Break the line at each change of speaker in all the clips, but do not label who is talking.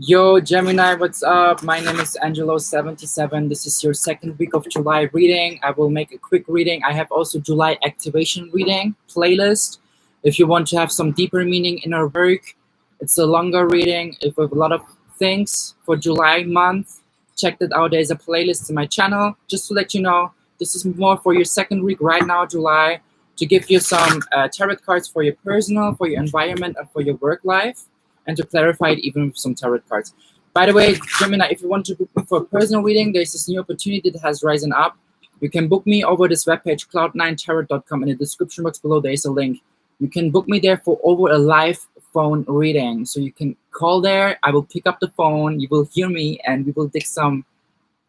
Yo, Gemini, what's up? My name is Angelo 77. This is your second week of July reading. I will make a quick reading. I have also July activation reading playlist. If you want to have some deeper meaning in our work, it's a longer reading with a lot of things for July month. Check that out. There's a playlist in my channel. Just to let you know, this is more for your second week right now, July, to give you some tarot cards for your personal, for your environment, and for your work life, and to clarify it even with some tarot cards. By the way, Gemini, if you want to book me for a personal reading, there's this new opportunity that has risen up. You can book me over this webpage, cloud9tarot.com. In the description box below, there's a link. You can book me there for over a live phone reading. So you can call there, I will pick up the phone, you will hear me, and we will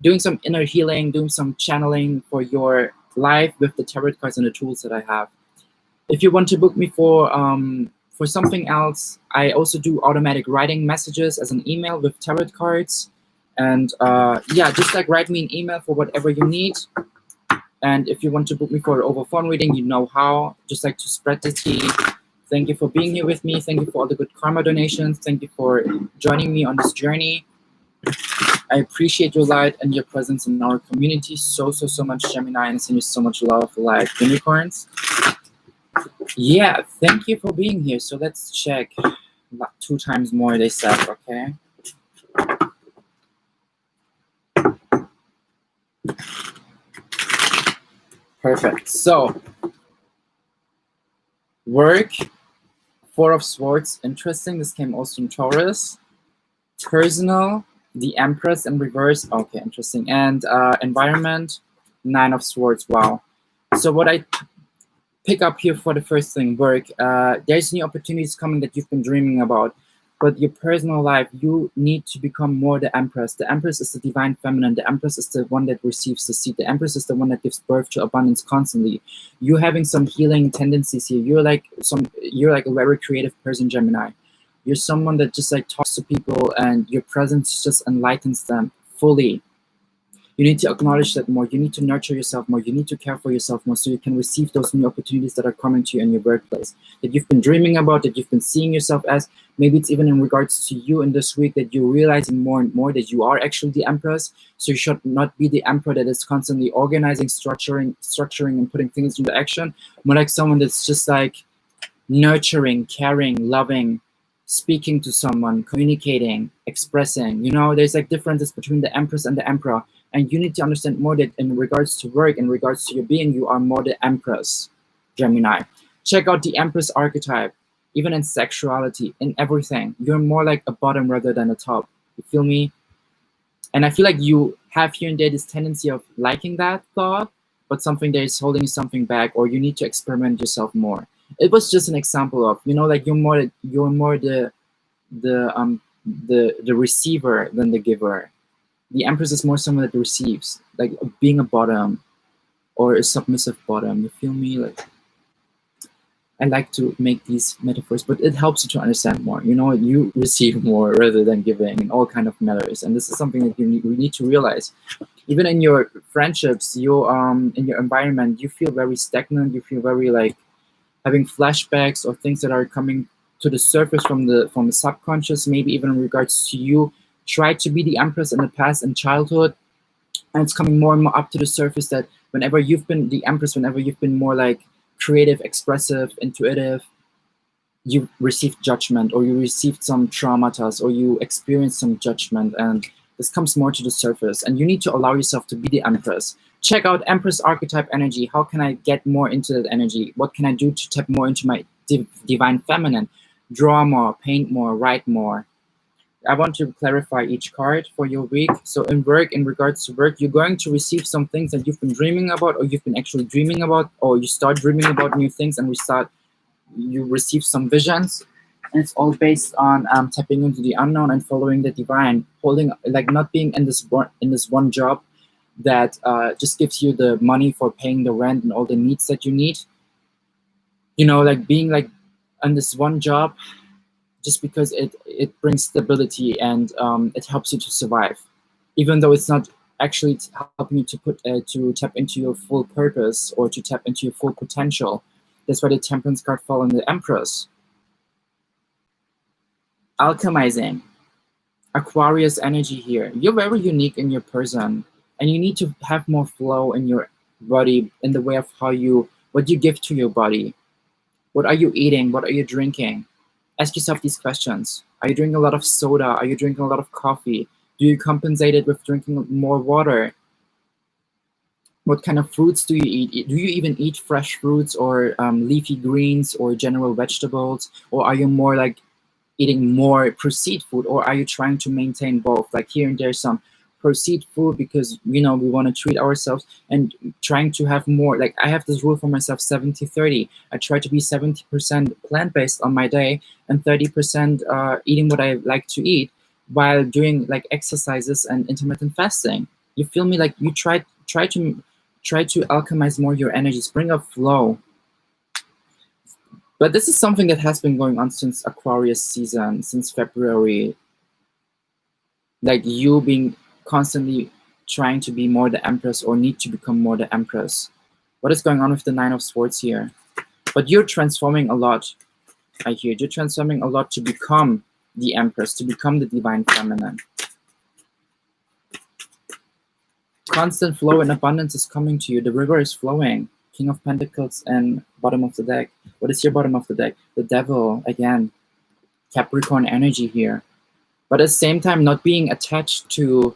doing some inner healing, doing some channeling for your life with the tarot cards and the tools that I have. If you want to book me for something else, I also do automatic writing messages as an email with tarot cards. And yeah, just like write me an email for whatever you need. And if you want to book me for an over phone reading, you know how, just like to spread the tea. Thank you for being here with me. Thank you for all the good karma donations. Thank you for joining me on this journey. I appreciate your light and your presence in our community so much, Gemini, and send you so much love, like unicorns. Yeah, thank you for being here. So let's check. 2 times more, they said, okay? Perfect. So, work, 4 of Swords, interesting. This came also in Taurus. Personal, the Empress in reverse. Okay, interesting. And environment, 9 of Swords. Wow. So what I pick up here for the first thing, work, there's new opportunities coming that you've been dreaming about. But your personal life, you need to become more the Empress. The Empress is the divine feminine. The Empress is the one that receives the seed. The Empress is the one that gives birth to abundance constantly. You're having some healing tendencies here. You're like a very creative person, Gemini. You're someone that just like talks to people, and your presence just enlightens them fully. You need to acknowledge that more. You need to nurture yourself more. You need to care for yourself more so you can receive those new opportunities that are coming to you in your workplace, that you've been dreaming about, that you've been seeing yourself as. Maybe it's even in regards to you in this week that you're realizing more and more that you are actually the Empress. So you should not be the Emperor that is constantly organizing, structuring, and putting things into action. More like someone that's just like nurturing, caring, loving, speaking to someone, communicating, expressing. You know, there's like differences between the Empress and the Emperor. And you need to understand more that in regards to work, in regards to your being, you are more the Empress, Gemini. Check out the Empress archetype, even in sexuality, in everything. You're more like a bottom rather than a top. You feel me? And I feel like you have here and there this tendency of liking that thought, but something that is holding something back, or you need to experiment yourself more. It was just an example of, you know, like you're more the receiver than the giver. The Empress is more someone that receives, like being a bottom or a submissive bottom. You feel me? Like, I like to make these metaphors, but it helps you to understand more. You know, you receive more rather than giving in all kind of matters. And this is something that you need to realize. Even in your friendships, in your environment, you feel very stagnant. You feel very like having flashbacks or things that are coming to the surface from the subconscious, maybe even in regards to you. Try to be the Empress in the past in childhood, and it's coming more and more up to the surface that whenever you've been the Empress, whenever you've been more like creative, expressive, intuitive, you received judgment, or you received some traumatas, or you experienced some judgment, and this comes more to the surface, and you need to allow yourself to be the Empress. Check out Empress archetype energy. How can I get more into that energy? What can I do to tap more into my divine feminine? Draw more, paint more, write more. I want to clarify each card for your week. So in work, in regards to work, you're going to receive some things that you've been dreaming about, or you've been actually dreaming about, or you start dreaming about new things, and you receive some visions. And it's all based on tapping into the unknown and following the divine, holding, like not being in this one job that just gives you the money for paying the rent and all the needs that you need. You know, like being like on this one job just because it brings stability and it helps you to survive, even though it's not actually helping you to tap into your full purpose or to tap into your full potential. That's why the Temperance card fell in the Empress. Alchemizing. Aquarius energy here. You're very unique in your person, and you need to have more flow in your body in the way of what you give to your body. What are you eating? What are you drinking? Ask yourself these questions. Are you drinking a lot of soda? Are you drinking a lot of coffee? Do you compensate it with drinking more water? What kind of fruits do you eat? Do you even eat fresh fruits or leafy greens or general vegetables? Or are you more like eating more processed food, or are you trying to maintain both? Like here and there some processed food because we want to treat ourselves, and trying to have more, like I have this rule for myself, 70-30. I try to be 70% plant-based on my day and 30% eating what I like to eat while doing like exercises and intermittent fasting. You feel me? Like you try to alchemize more your energies, bring up flow. But this is something that has been going on since Aquarius season, since February. Like you being constantly trying to be more the Empress or need to become more the Empress. What is going on with the Nine of Swords here? But you're transforming a lot, I hear. You're transforming a lot to become the Empress, to become the Divine Feminine. Constant flow and abundance is coming to you. The river is flowing. King of Pentacles and bottom of the deck. What is your bottom of the deck? The Devil, again. Capricorn energy here. But at the same time, not being attached to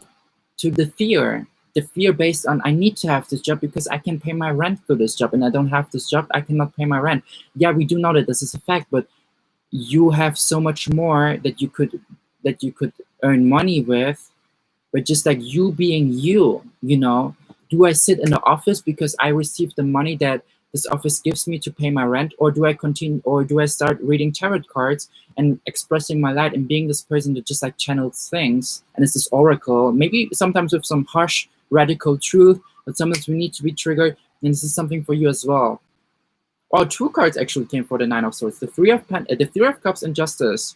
the fear. The fear based on, I need to have this job because I can pay my rent for this job, and I don't have this job, I cannot pay my rent. Yeah, we do know that this is a fact, but you have so much more that you could earn money with. But just like you being you, do I sit in the office because I receive the money that this office gives me to pay my rent, or do I continue, or do I start reading tarot cards and expressing my light and being this person that just like channels things and is this oracle, maybe sometimes with some harsh radical truth, but sometimes we need to be triggered, and this is something for you as well. Oh, two cards actually came for the Nine of Swords, the Three of Cups and Justice.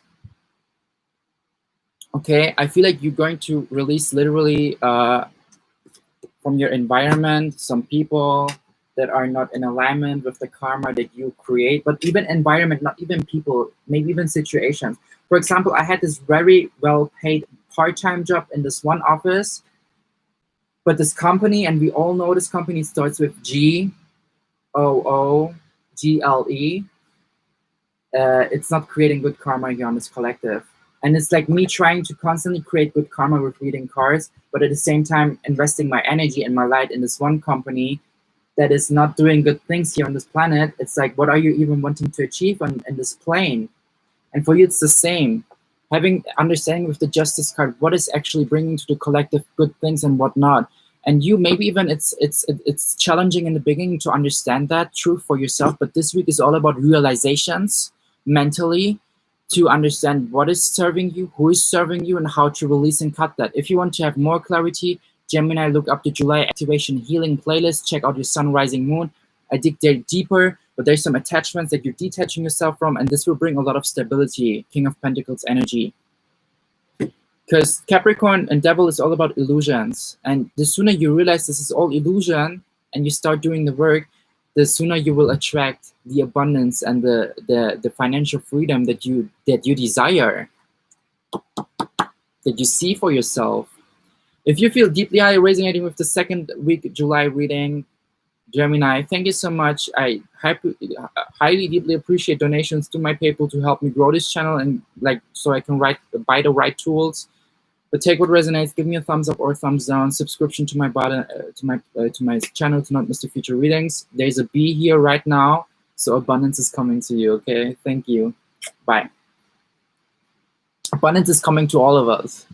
Okay, I feel like you're going to release literally from your environment some people that are not in alignment with the karma that you create, but even environment, not even people, maybe even situations. For example, I had this very well-paid part-time job in this one office, but this company, and we all know this company starts with G-O-O-G-L-E. It's not creating good karma here on this collective. And it's like me trying to constantly create good karma with reading cards, but at the same time investing my energy and my light in this one company that is not doing good things here on this planet. It's like, what are you even wanting to achieve in this plane? And for you, it's the same. Having understanding with the Justice card, what is actually bringing to the collective good things and whatnot. And you, maybe even it's challenging in the beginning to understand that truth for yourself, but this week is all about realizations mentally, to understand what is serving you, who is serving you, and how to release and cut that. If you want to have more clarity, Gemini, look up the July Activation Healing playlist, check out your Sun, Rising, Moon. I dig there deeper, but there's some attachments that you're detaching yourself from, and this will bring a lot of stability, King of Pentacles energy. Because Capricorn and Devil is all about illusions, and the sooner you realize this is all illusion and you start doing the work, the sooner you will attract the abundance and the financial freedom that you desire, that you see for yourself. If you feel deeply high resonating with the second week July reading, Gemini, thank you so much. I highly deeply appreciate donations to my PayPal to help me grow this channel and so I can buy the right tools. But take what resonates. Give me a thumbs up or a thumbs down. Subscription to my to my channel to not miss the future readings. There's a B here right now, so abundance is coming to you. Okay, thank you. Bye. Abundance is coming to all of us.